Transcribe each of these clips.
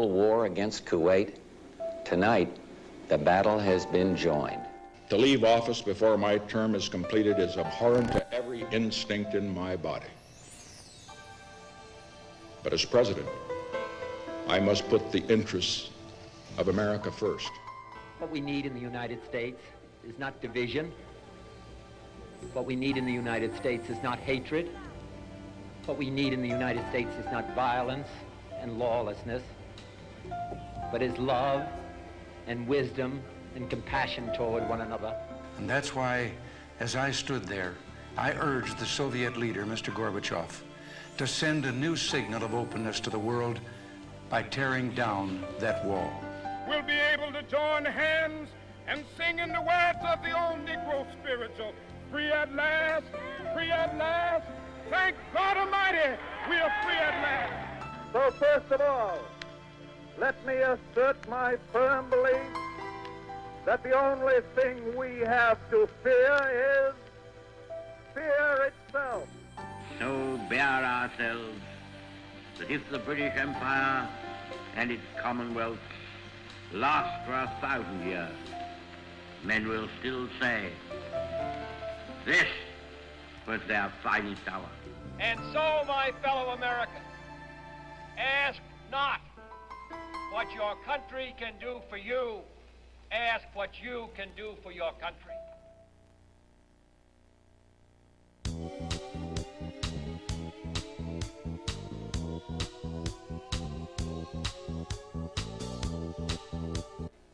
war against Kuwait, tonight the battle has been joined. To leave office before my term is completed is abhorrent to every instinct in my body. But as president, I must put the interests of America first. What we need in the United States is not division. What we need in the United States is not hatred. What we need in the United States is not violence and lawlessness, but is love and wisdom and compassion toward one another. And that's why, as I stood there, I urged the Soviet leader, Mr. Gorbachev, to send a new signal of openness to the world by tearing down that wall. We'll be able to join hands and sing in the words of the old Negro spiritual, free at last, free at last. Thank God Almighty, we are free at last. So first of all, let me assert my firm belief that the only thing we have to fear is fear itself. So bear ourselves that if the British Empire and its Commonwealth last for 1,000 years, men will still say, this was their finest hour. And so, my fellow Americans, ask not what your country can do for you, ask what you can do for your country.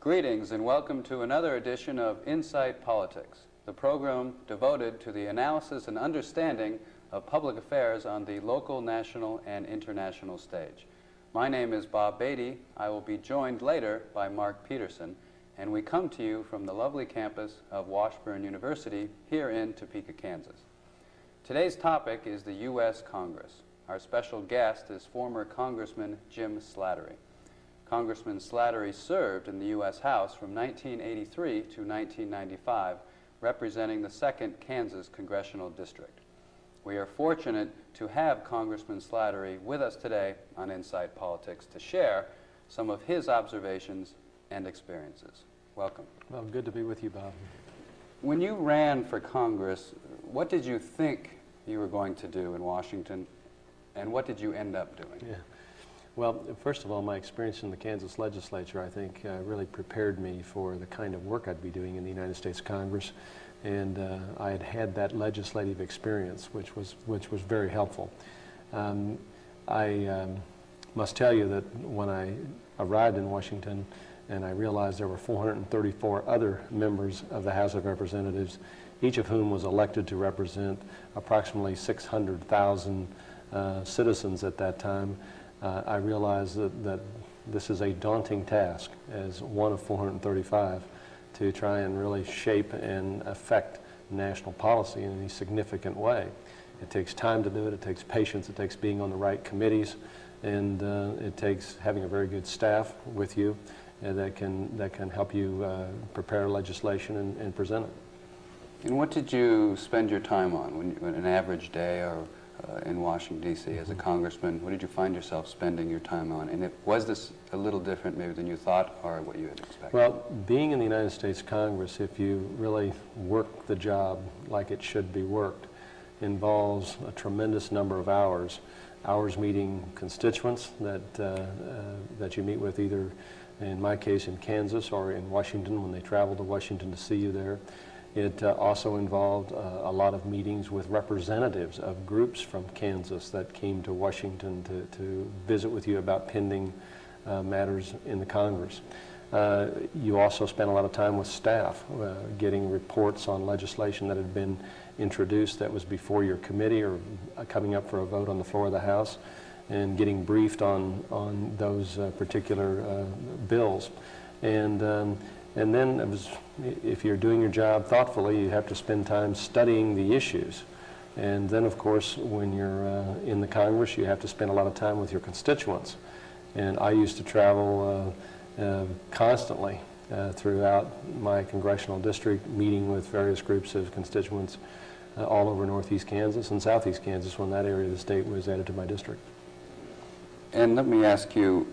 Greetings and welcome to another edition of Insight Politics, the program devoted to the analysis and understanding of public affairs on the local, national, and international stage. My name is Bob Beatty. I will be joined later by Mark Peterson, and we come to you from the lovely campus of Washburn University here in Topeka, Kansas. Today's topic is the U.S. Congress. Our special guest is former Congressman Jim Slattery. Congressman Slattery served in the U.S. House from 1983 to 1995, representing the 2nd Kansas Congressional District. We are fortunate to have Congressman Slattery with us today on Insight Politics to share some of his observations and experiences. Welcome. Well, good to be with you, Bob. When you ran for Congress, what did you think you were going to do in Washington, and what did you end up doing? Yeah. Well, first of all, my experience in the Kansas legislature, I think, really prepared me for the kind of work I'd be doing in the United States Congress. And I had had that legislative experience, which was very helpful. I must tell you that when I arrived in Washington and I realized there were 434 other members of the House of Representatives, each of whom was elected to represent approximately 600,000 citizens at that time, I realized that this is a daunting task as one of 435 to try and really shape and affect national policy in any significant way. It takes time to do it, it takes patience, it takes being on the right committees, and it takes having a very good staff with you that can help you prepare legislation and present it. And what did you spend your time on when an average day or in Washington, D.C. as a congressman? What did you find yourself spending your time on? And was this a little different maybe than you thought or what you had expected? Well, being in the United States Congress, if you really work the job like it should be worked, involves a tremendous number of hours meeting constituents that you meet with either, in my case, in Kansas or in Washington when they travel to Washington to see you there. It also involved a lot of meetings with representatives of groups from Kansas that came to Washington to visit with you about pending matters in the Congress. You also spent a lot of time with staff, getting reports on legislation that had been introduced that was before your committee or coming up for a vote on the floor of the House, and getting briefed on those particular bills. And then it was, if you're doing your job thoughtfully, you have to spend time studying the issues. And then, of course, when you're in the Congress, you have to spend a lot of time with your constituents. And I used to travel constantly throughout my congressional district, meeting with various groups of constituents all over northeast Kansas and southeast Kansas when that area of the state was added to my district. And let me ask you,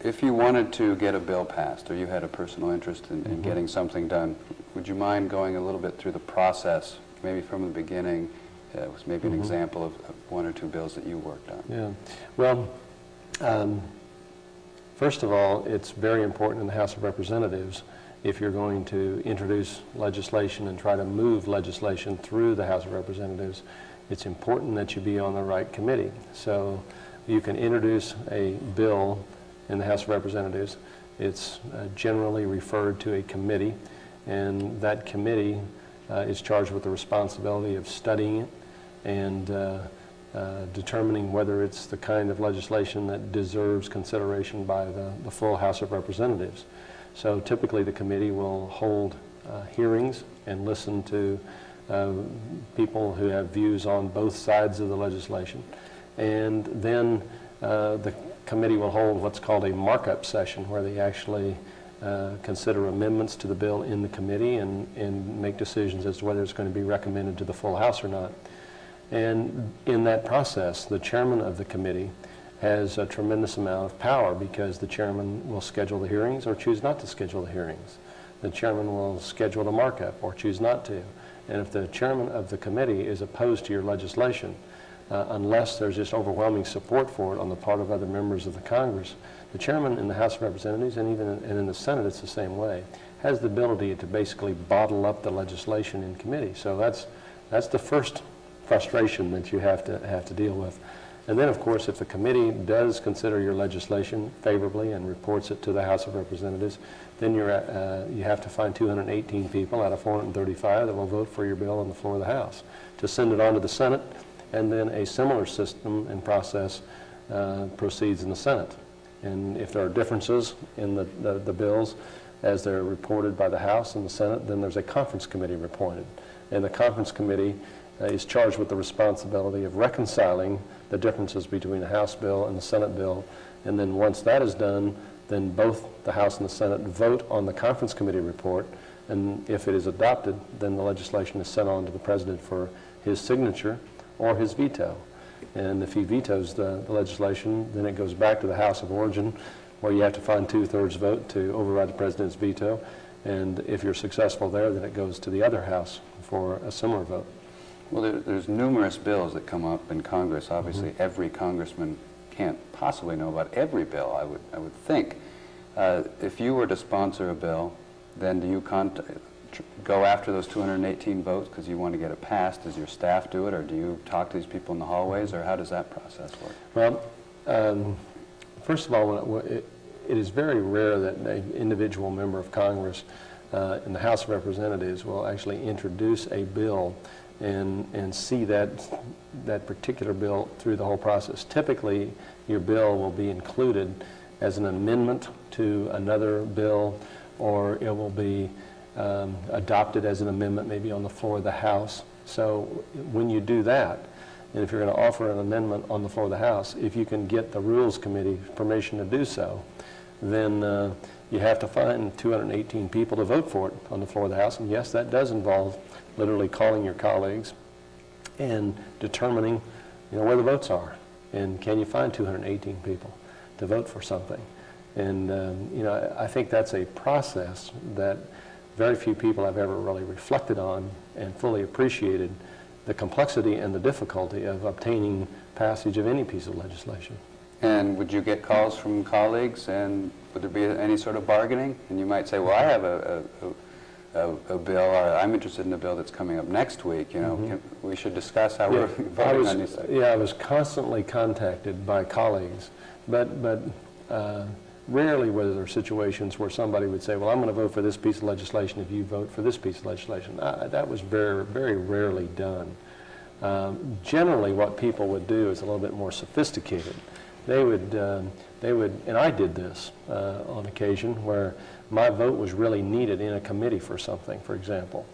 If you wanted to get a bill passed, or you had a personal interest in getting something done, would you mind going a little bit through the process, maybe from the beginning, was maybe an example of one or two bills that you worked on? Yeah. Well, first of all, it's very important in the House of Representatives, if you're going to introduce legislation and try to move legislation through the House of Representatives, it's important that you be on the right committee. So you can introduce a bill in the House of Representatives. It's generally referred to a committee, and that committee is charged with the responsibility of studying it and determining whether it's the kind of legislation that deserves consideration by the full House of Representatives. So typically the committee will hold hearings and listen to people who have views on both sides of the legislation. And then the committee will hold what's called a markup session, where they actually consider amendments to the bill in the committee and make decisions as to whether it's going to be recommended to the full House or not. And in that process, the chairman of the committee has a tremendous amount of power, because the chairman will schedule the hearings or choose not to schedule the hearings. The chairman will schedule the markup or choose not to. And if the chairman of the committee is opposed to your legislation, unless there's just overwhelming support for it on the part of other members of the Congress, the chairman in the House of Representatives, and even in the Senate it's the same way, has the ability to basically bottle up the legislation in committee. So that's the first frustration that you have to deal with. And then, of course, if the committee does consider your legislation favorably and reports it to the House of Representatives, then you have to find 218 people out of 435 that will vote for your bill on the floor of the House to send it on to the Senate, and then a similar system and process proceeds in the Senate. And if there are differences in the bills as they're reported by the House and the Senate, then there's a conference committee appointed. And the conference committee is charged with the responsibility of reconciling the differences between the House bill and the Senate bill. And then once that is done, then both the House and the Senate vote on the conference committee report. And if it is adopted, then the legislation is sent on to the President for his signature or his veto. And if he vetoes the legislation, then it goes back to the House of Origin, where you have to find 2/3 vote to override the President's veto. And if you're successful there, then it goes to the other House for a similar vote. Well, there's numerous bills that come up in Congress. Obviously, every congressman can't possibly know about every bill, I would think. If you were to sponsor a bill, then do you go after those 218 votes because you want to get it passed? Does your staff do it, or do you talk to these people in the hallways, or how does that process work? Well, first of all, it is very rare that an individual member of Congress in the House of Representatives will actually introduce a bill and see that particular bill through the whole process. Typically, your bill will be included as an amendment to another bill, or it will be adopted as an amendment maybe on the floor of the House. So when you do that, and if you're going to offer an amendment on the floor of the House, if you can get the Rules Committee permission to do so, then you have to find 218 people to vote for it on the floor of the House. And yes, that does involve literally calling your colleagues and determining, where the votes are. And can you find 218 people to vote for something? And, I think that's a process that very few people have ever really reflected on and fully appreciated the complexity and the difficulty of obtaining passage of any piece of legislation. And would you get calls from colleagues, and would there be any sort of bargaining? And you might say, well, I have a bill, or I'm interested in a bill that's coming up next week. We should discuss how we're voting on these things. Yeah, I was constantly contacted by colleagues, but rarely were there situations where somebody would say, well, I'm going to vote for this piece of legislation if you vote for this piece of legislation. That was very, very rarely done. Generally, what people would do is a little bit more sophisticated. They would, and I did this on occasion, where my vote was really needed in a committee for something, for example.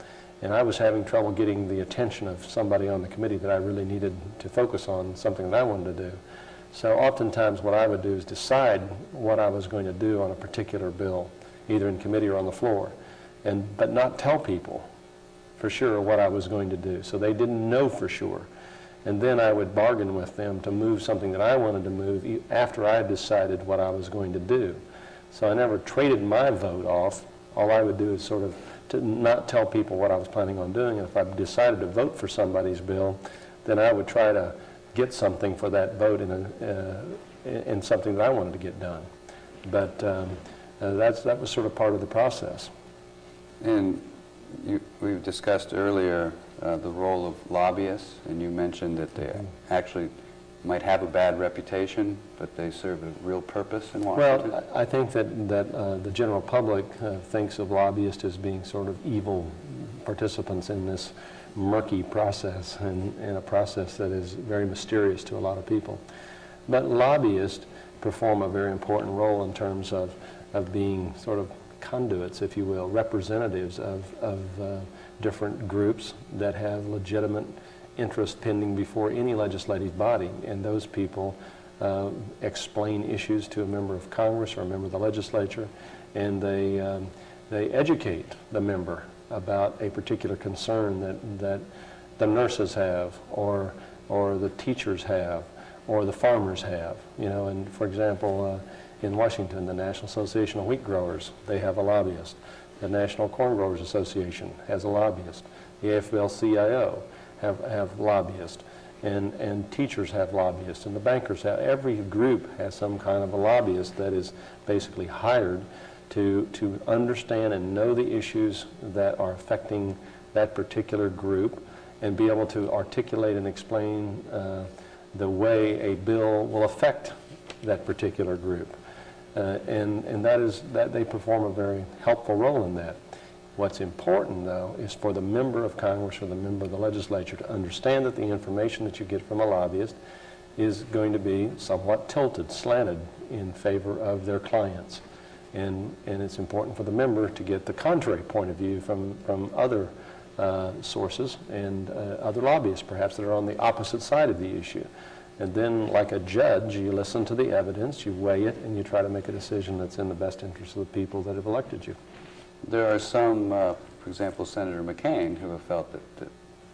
And I was having trouble getting the attention of somebody on the committee that I really needed to focus on something that I wanted to do. So oftentimes what I would do is decide what I was going to do on a particular bill, either in committee or on the floor, but not tell people for sure what I was going to do. So they didn't know for sure. And then I would bargain with them to move something that I wanted to move after I decided what I was going to do. So I never traded my vote off. All I would do is sort of to not tell people what I was planning on doing. And if I decided to vote for somebody's bill, then I would try to get something for that vote in something that I wanted to get done. But that was sort of part of the process. And we've discussed earlier the role of lobbyists, and you mentioned that they actually might have a bad reputation, but they serve a real purpose in Washington. Well, I think that the general public thinks of lobbyists as being sort of evil participants in this murky process, and a process that is very mysterious to a lot of people. But lobbyists perform a very important role in terms of being sort of conduits, if you will, representatives of different groups that have legitimate interest pending before any legislative body. And those people explain issues to a member of Congress or a member of the legislature, and they educate the member about a particular concern that the nurses have, or the teachers have, or the farmers have. You know, and for example, in Washington, the National Association of Wheat Growers, they have a lobbyist. The National Corn Growers Association has a lobbyist. The AFL-CIO have lobbyists, and teachers have lobbyists, and the bankers have. Every group has some kind of a lobbyist that is basically hired to understand and know the issues that are affecting that particular group, and be able to articulate and explain the way a bill will affect that particular group. And that they perform a very helpful role in that. What's important, though, is for the member of Congress or the member of the legislature to understand that the information that you get from a lobbyist is going to be somewhat tilted, slanted in favor of their clients. And it's important for the member to get the contrary point of view from other sources and other lobbyists, perhaps, that are on the opposite side of the issue. And then, like a judge, you listen to the evidence, you weigh it, and you try to make a decision that's in the best interest of the people that have elected you. There are some, for example, Senator McCain, who have felt that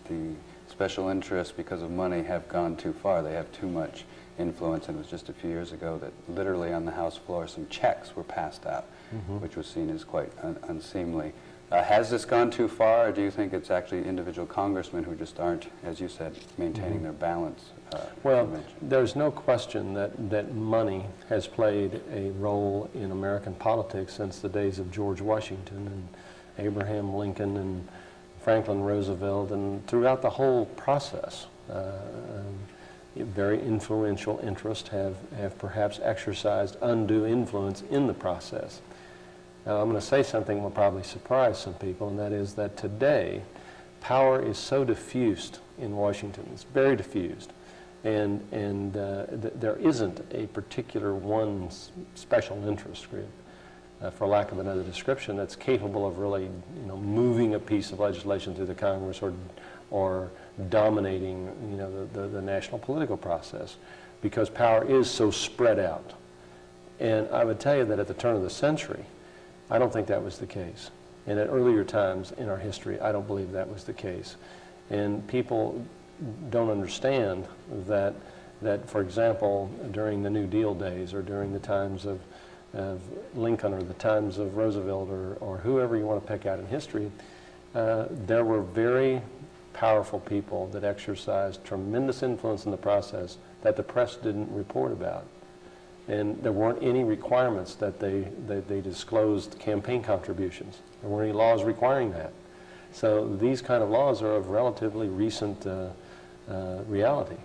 the special interests, because of money, have gone too far. They have too much influence. And it was just a few years ago that literally on the House floor some checks were passed out, which was seen as quite unseemly. Has this gone too far, or do you think it's actually individual congressmen who just aren't, as you said, maintaining their balance? Well, there's no question that money has played a role in American politics since the days of George Washington and Abraham Lincoln and Franklin Roosevelt, and throughout the whole process. Very influential interests have perhaps exercised undue influence in the process. Now, I'm going to say something that will probably surprise some people, and that is that today, power is so diffused in Washington. It's very diffused. And there isn't a particular one special interest group, for lack of another description, that's capable of really, moving a piece of legislation through the Congress or dominating, the national political process, because power is so spread out. And I would tell you that at the turn of the century, I don't think that was the case. And at earlier times in our history, I don't believe that was the case. And people don't understand that, for example, during the New Deal days, or during the times of Lincoln, or the times of Roosevelt, or whoever you want to pick out in history, there were very powerful people that exercised tremendous influence in the process that the press didn't report about. And there weren't any requirements that they disclosed campaign contributions. There weren't any laws requiring that. So these kind of laws are of relatively recent reality.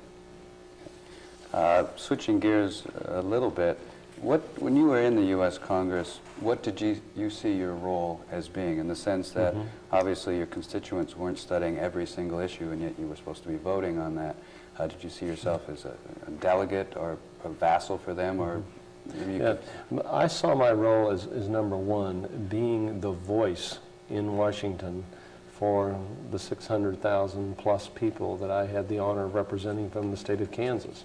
Switching gears a little bit, when you were in the U.S. Congress, what did you see your role as being, in the sense that obviously your constituents weren't studying every single issue, and yet you were supposed to be voting on that? Did you see yourself as a delegate or a vassal for them, or? I saw my role as number one, being the voice in Washington for the 600,000 plus people that I had the honor of representing from the state of Kansas.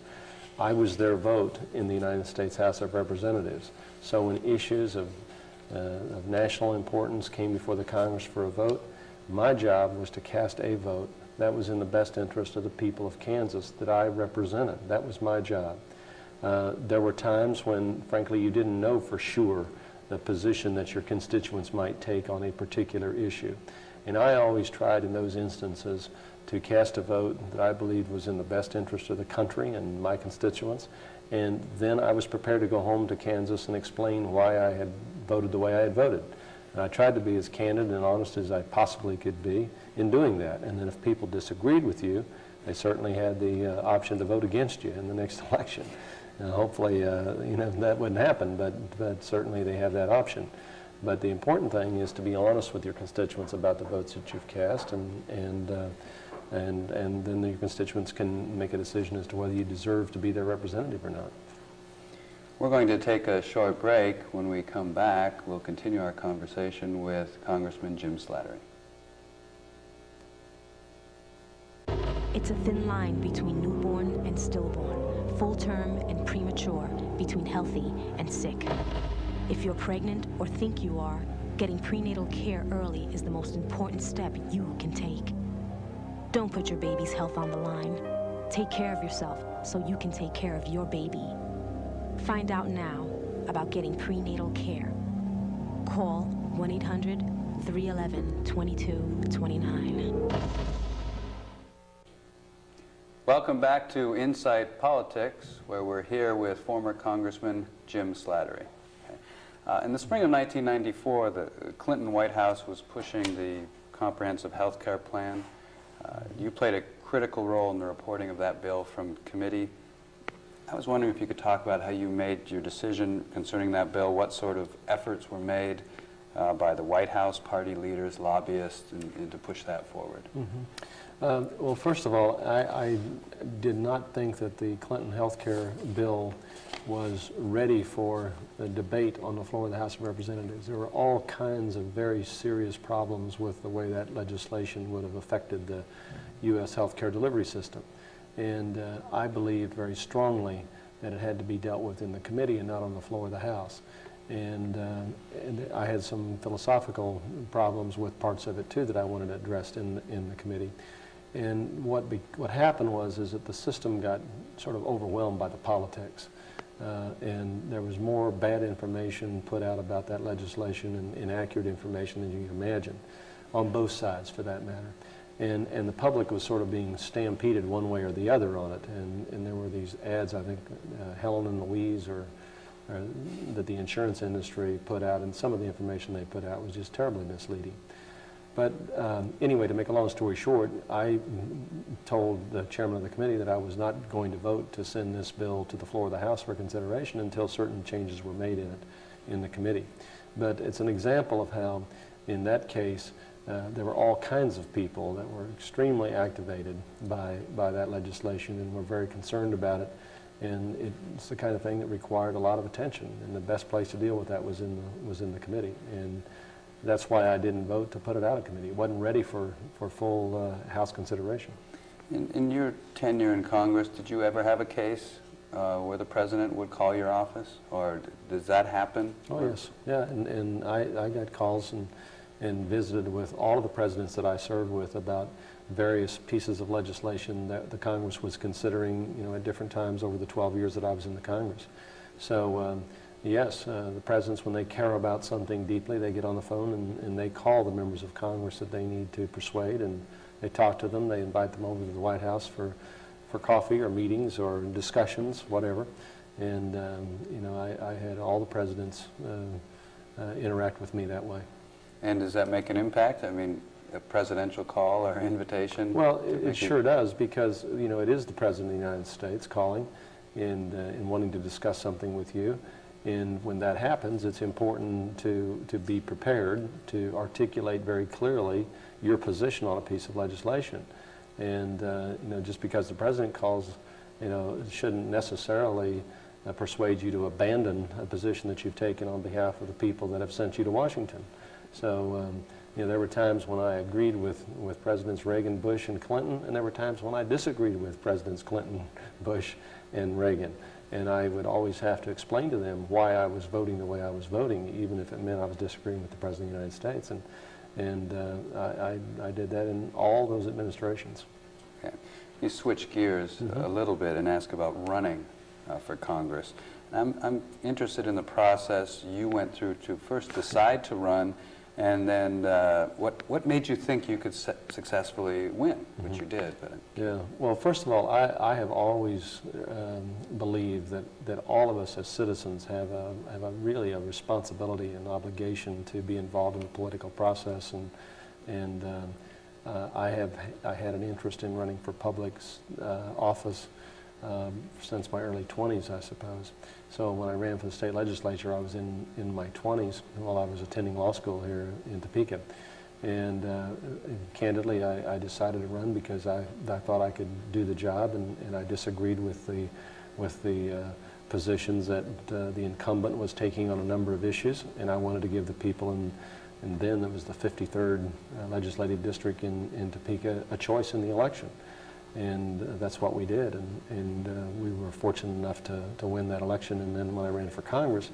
I was their vote in the United States House of Representatives. So when issues of national importance came before the Congress for a vote, my job was to cast a vote That was in the best interest of the people of Kansas that I represented. That was my job. There were times when, frankly, you didn't know for sure the position that your constituents might take on a particular issue. And I always tried in those instances to cast a vote that I believed was in the best interest of the country and my constituents. And then I was prepared to go home to Kansas and explain why I had voted the way I had voted. And I tried to be as candid and honest as I possibly could be in doing that. And then if people disagreed with you, they certainly had the option to vote against you in the next election. Hopefully, that wouldn't happen, but certainly they have that option. But the important thing is to be honest with your constituents about the votes that you've cast, and then your constituents can make a decision as to whether you deserve to be their representative or not. We're going to take a short break. When we come back, we'll continue our conversation with Congressman Jim Slattery. It's a thin line between newborn and stillborn, full term and premature, between healthy and sick. If you're pregnant or think you are, getting prenatal care early is the most important step you can take. Don't put your baby's health on the line. Take care of yourself so you can take care of your baby. Find out now about getting prenatal care. Call 1-800-311-2229. Welcome back to Insight Politics, where we're here with former Congressman Jim Slattery. In the spring of 1994, the Clinton White House was pushing the comprehensive health care plan. You played a critical role in the reporting of that bill from committee. I was wondering if you could talk about how you made your decision concerning that bill, what sort of efforts were made by the White House, party leaders, lobbyists, and to push that forward. Well, first of all, I did not think that the Clinton health care bill was ready for a debate on the floor of the House of Representatives. There were all kinds of very serious problems with the way that legislation would have affected the U.S. health care delivery system. And I believed very strongly that it had to be dealt with in the committee and not on the floor of the House. And I had some philosophical problems with parts of it too that I wanted addressed in the committee. And what happened was that the system got sort of overwhelmed by the politics. And there was more bad information put out about that legislation and inaccurate information than you can imagine, on both sides for that matter. And the public was sort of being stampeded one way or the other on it. And there were these ads, I think, Helen and Louise, or that the insurance industry put out, and some of the information they put out was just terribly misleading. But anyway, to make a long story short, I told the chairman of the committee that I was not going to vote to send this bill to the floor of the House for consideration until certain changes were made in it in the committee. But it's an example of how, in that case, there were all kinds of people that were extremely activated by that legislation and were very concerned about it. And it's the kind of thing that required a lot of attention. And the best place to deal with that was in the committee. And that's why I didn't vote to put it out of committee. It wasn't ready for full House consideration. In your tenure in Congress, did you ever have a case where the president would call your office, or does that happen? Oh, yes. Yeah, and I got calls and visited with all of the presidents that I served with about various pieces of legislation that the Congress was considering, at different times over the 12 years that I was in the Congress. So, yes, the presidents, when they care about something deeply, they get on the phone and they call the members of Congress that they need to persuade, and they talk to them. They invite them over to the White House for coffee or meetings or discussions, whatever. And, I had all the presidents interact with me that way. And does that make an impact? I mean, a presidential call or invitation? Well, it sure does, because, it is the President of the United States calling and wanting to discuss something with you. And when that happens, it's important to be prepared to articulate very clearly your position on a piece of legislation. And, just because the President calls, it shouldn't necessarily persuade you to abandon a position that you've taken on behalf of the people that have sent you to Washington. So, there were times when I agreed with Presidents Reagan, Bush, and Clinton, and there were times when I disagreed with Presidents Clinton, Bush, and Reagan. And I would always have to explain to them why I was voting the way I was voting, even if it meant I was disagreeing with the President of the United States. And I did that in all those administrations. Okay. You switch gears a little bit and ask about running for Congress. I'm interested in the process you went through to first decide to run, and then what made you think you could successfully win, which you did. But yeah, well, first of all, I have always believed that all of us as citizens have really a responsibility and obligation to be involved in the political process, and I had an interest in running for public office since my early 20s, I suppose. So when I ran for the state legislature, I was in my 20s while I was attending law school here in Topeka. And candidly, I decided to run because I thought I could do the job, and I disagreed with the positions that the incumbent was taking on a number of issues, and I wanted to give the people and then it was the 53rd legislative district in Topeka a choice in the election. And that's what we did, and we were fortunate enough to win that election. And then when I ran for Congress,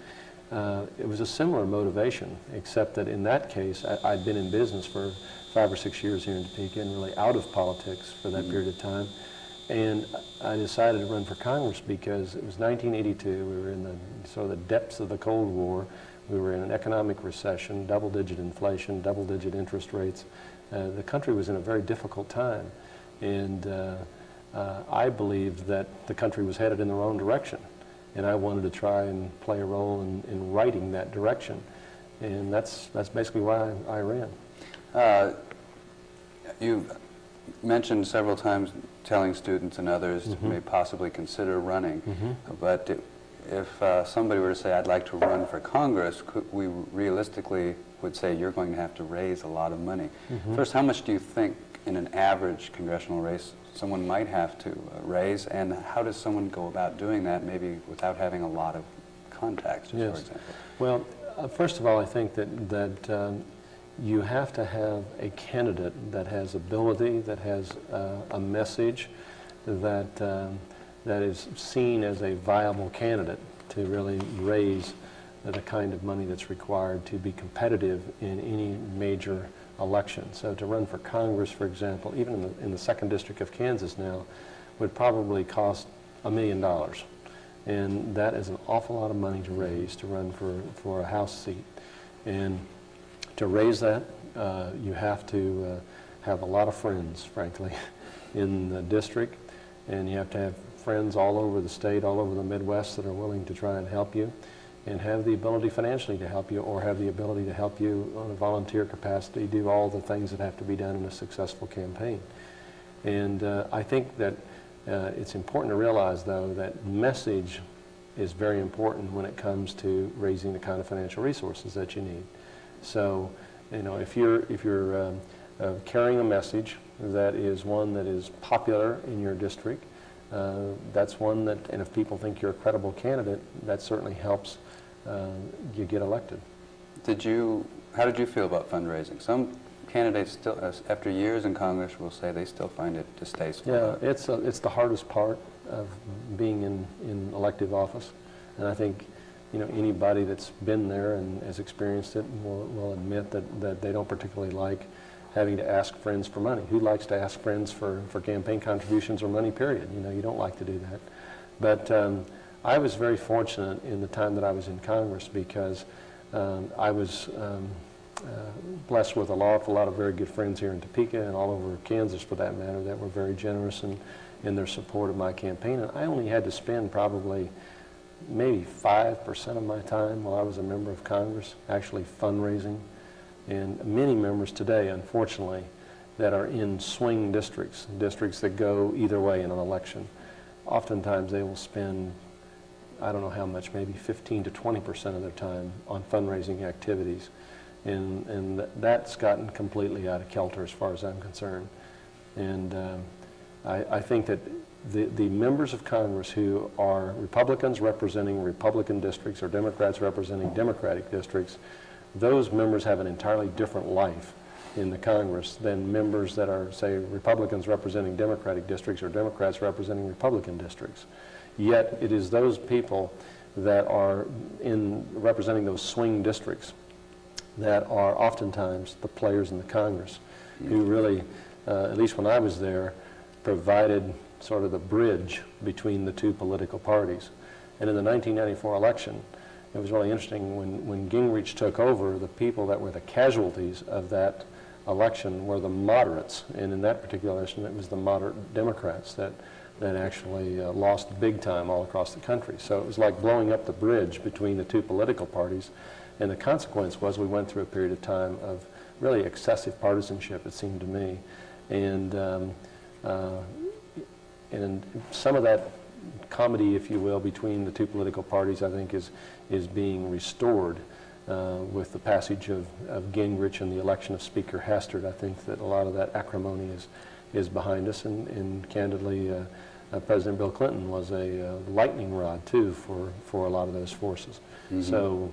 it was a similar motivation, except that in that case, I'd been in business for 5 or 6 years here in Topeka and really out of politics for that period of time. And I decided to run for Congress because it was 1982. We were in the sort of the depths of the Cold War. We were in an economic recession, double-digit inflation, double-digit interest rates. The country was in a very difficult time. And I believed that the country was headed in the wrong direction. And I wanted to try and play a role in righting that direction. And that's basically why I ran. You've mentioned several times telling students and others to may possibly consider running. But if somebody were to say, I'd like to run for Congress, we realistically would say you're going to have to raise a lot of money. First, how much do you think in an average congressional race someone might have to raise, and how does someone go about doing that, maybe without having a lot of contacts, just for example? Well, first of all, I think that you have to have a candidate that has ability, that has a message, that is seen as a viable candidate to really raise the kind of money that's required to be competitive in any major election. So to run for Congress, for example, even in the 2nd District of Kansas now, would probably cost $1 million. And that is an awful lot of money to raise to run for a House seat. And to raise that, you have to have a lot of friends, frankly, in the district. And you have to have friends all over the state, all over the Midwest that are willing to try and help you, and have the ability financially to help you, or have the ability to help you on a volunteer capacity, do all the things that have to be done in a successful campaign. And I think that it's important to realize, though, that message is very important when it comes to raising the kind of financial resources that you need. So, you know, if you're carrying a message that is one that is popular in your district, that's one that, and if people think you're a credible candidate, that certainly helps you get elected. How did you feel about fundraising? Some candidates still, after years in Congress, will say they still find it distasteful. Yeah, it's the hardest part of being in elective office, and I think, you know, anybody that's been there and has experienced it will admit that they don't particularly like having to ask friends for money. Who likes to ask friends for campaign contributions or money, period? You know, you don't like to do that. But I was very fortunate in the time that I was in Congress because I was blessed with a lot of very good friends here in Topeka and all over Kansas, for that matter, that were very generous in their support of my campaign. And I only had to spend probably maybe 5% of my time while I was a member of Congress actually fundraising. And many members today, unfortunately, that are in swing districts that go either way in an election, oftentimes they will spend, I don't know how much, maybe 15 to 20% of their time on fundraising activities. And that's gotten completely out of kilter as far as I'm concerned. And I think that the members of Congress who are Republicans representing Republican districts or Democrats representing Democratic districts, those members have an entirely different life in the Congress than members that are, say, Republicans representing Democratic districts or Democrats representing Republican districts. Yet it is those people that are representing those swing districts that are oftentimes the players in the Congress who really, at least when I was there, provided sort of the bridge between the two political parties. And in the 1994 election, it was really interesting when Gingrich took over, the people that were the casualties of that election were the moderates. And in that particular election, it was the moderate Democrats that actually lost big time all across the country. So it was like blowing up the bridge between the two political parties. And the consequence was we went through a period of time of really excessive partisanship, it seemed to me. And some of that comedy, if you will, between the two political parties, I think is being restored with the passage of Gingrich and the election of Speaker Hastert. I think that a lot of that acrimony is behind us, and candidly, President Bill Clinton was a lightning rod, too, for a lot of those forces. Mm-hmm. So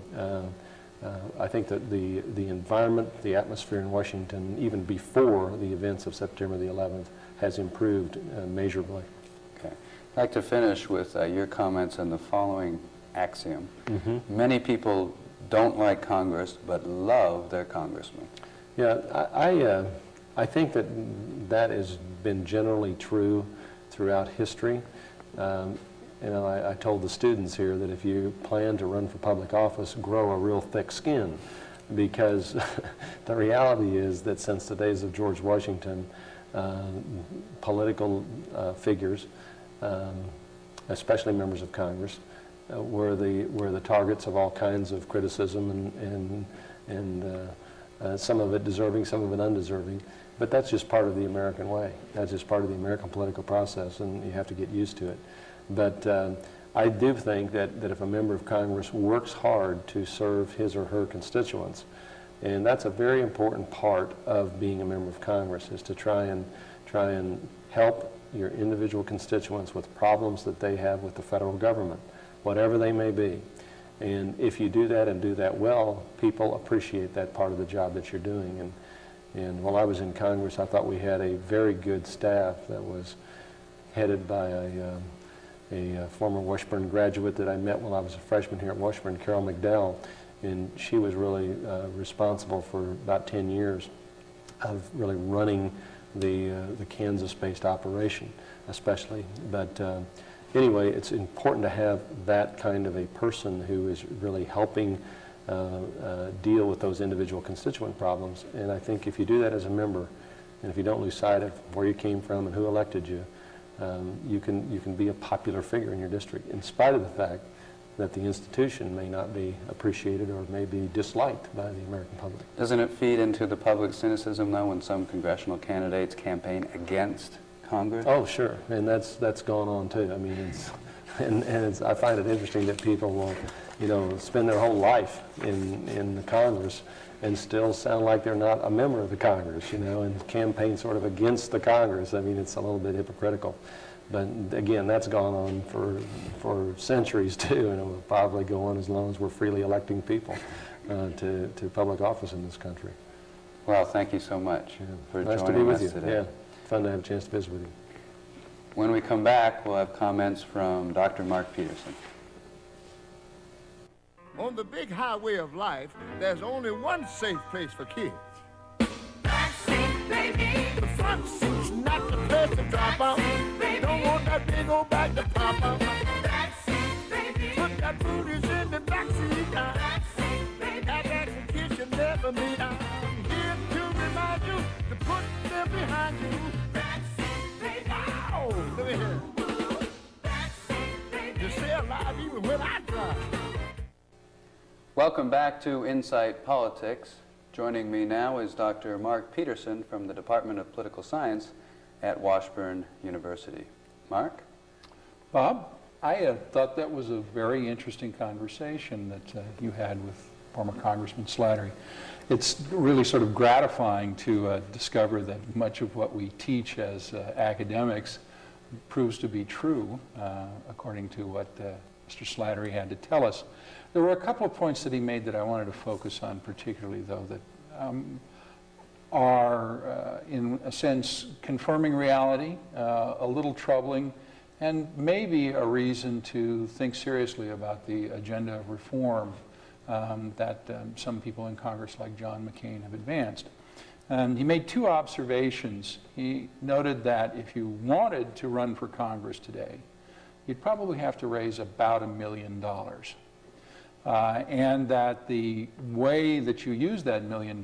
I think that the environment, the atmosphere in Washington, even before the events of September the 11th, has improved measurably. Okay. I'd like to finish with your comments on the following axiom. Mm-hmm. Many people don't like Congress, but love their congressman. Yeah, I think that has been generally true throughout history. I told the students here that if you plan to run for public office, grow a real thick skin, because the reality is that since the days of George Washington, political figures, especially members of Congress, were the targets of all kinds of criticism and some of it deserving, some of it undeserving. But that's just part of the American way. That's just part of the American political process, and you have to get used to it. But I do think that if a member of Congress works hard to serve his or her constituents, and that's a very important part of being a member of Congress, is to try and help your individual constituents with problems that they have with the federal government, whatever they may be. And if you do that and do that well, people appreciate that part of the job that you're doing. And while I was in Congress, I thought we had a very good staff that was headed by a former Washburn graduate that I met while I was a freshman here at Washburn, Carol McDowell, and she was really responsible for about 10 years of really running the Kansas-based operation, especially. But anyway, it's important to have that kind of a person who is really helping deal with those individual constituent problems. And I think if you do that as a member, and if you don't lose sight of where you came from and who elected you, you can be a popular figure in your district, in spite of the fact that the institution may not be appreciated or may be disliked by the American public. Doesn't it feed into the public cynicism, though, when some congressional candidates campaign against Congress? Oh, sure, and that's going on too. I mean, I find it interesting that people will, spend their whole life in the Congress and still sound like they're not a member of the Congress, and campaign sort of against the Congress. I mean, it's a little bit hypocritical. But again, that's gone on for centuries too, and it will probably go on as long as we're freely electing people to public office in this country. Well, thank you so much for nice joining to be with us you today. Yeah, fun to have a chance to visit with you. When we come back, we'll have comments from Dr. Mark Peterson. On the big highway of life, there's only one safe place for kids. Backseat, baby. The front seat's not the place to drop out. Don't want that big old bag to pop out. Backseat, baby. Put that booties in the backseat now. Backseat, baby. Act like the kids you never meet. I'm here to remind you to put them behind you. Backseat, baby. Wow! Let me hear it. Backseat, baby. You stay alive even when I drive. Welcome back to Insight Politics. Joining me now is Dr. Mark Peterson from the Department of Political Science at Washburn University. Mark? Bob, I thought that was a very interesting conversation that you had with former Congressman Slattery. It's really sort of gratifying to discover that much of what we teach as academics proves to be true, according to what Mr. Slattery had to tell us. There were a couple of points that he made that I wanted to focus on particularly, though, that are, in a sense, confirming reality, a little troubling, and maybe a reason to think seriously about the agenda of reform that some people in Congress like John McCain have advanced. He made two observations. He noted that if you wanted to run for Congress today, you'd probably have to raise about $1 million. And that the way that you use that $1 million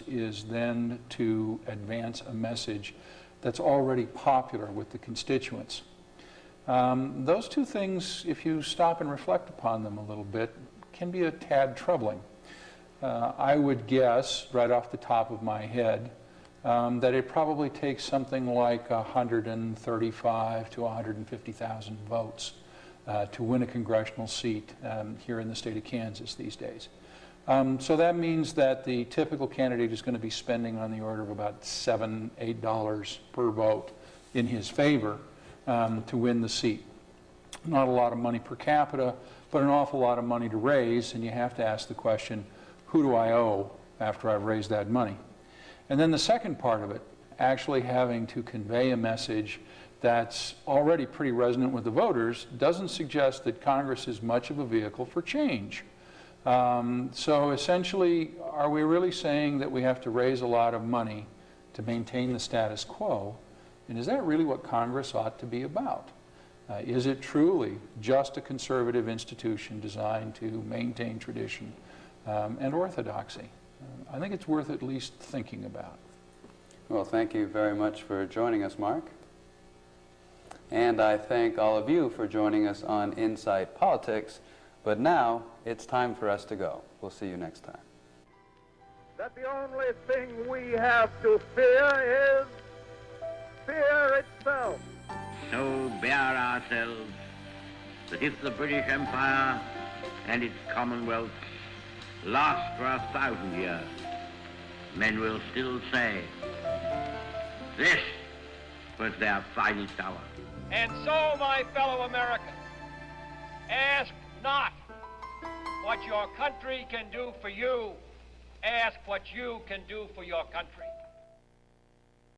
is then to advance a message that's already popular with the constituents. Those two things, if you stop and reflect upon them a little bit, can be a tad troubling. I would guess, right off the top of my head, that it probably takes something like 135 to 150,000 votes to win a congressional seat here in the state of Kansas these days. So that means that the typical candidate is going to be spending on the order of about $7, $8 per vote in his favor to win the seat. Not a lot of money per capita, but an awful lot of money to raise, and you have to ask the question, who do I owe after I've raised that money? And then the second part of it, actually having to convey a message that's already pretty resonant with the voters, doesn't suggest that Congress is much of a vehicle for change. So essentially, are we really saying that we have to raise a lot of money to maintain the status quo? And is that really what Congress ought to be about? Is it truly just a conservative institution designed to maintain tradition and orthodoxy? I think it's worth at least thinking about. Well, thank you very much for joining us, Mark. And I thank all of you for joining us on Inside Politics. But now it's time for us to go. We'll see you next time. That the only thing we have to fear is fear itself. So bear ourselves that if the British Empire and its Commonwealth last for 1,000 years, men will still say, this was their finest hour. And so, my fellow Americans, ask not what your country can do for you, ask what you can do for your country.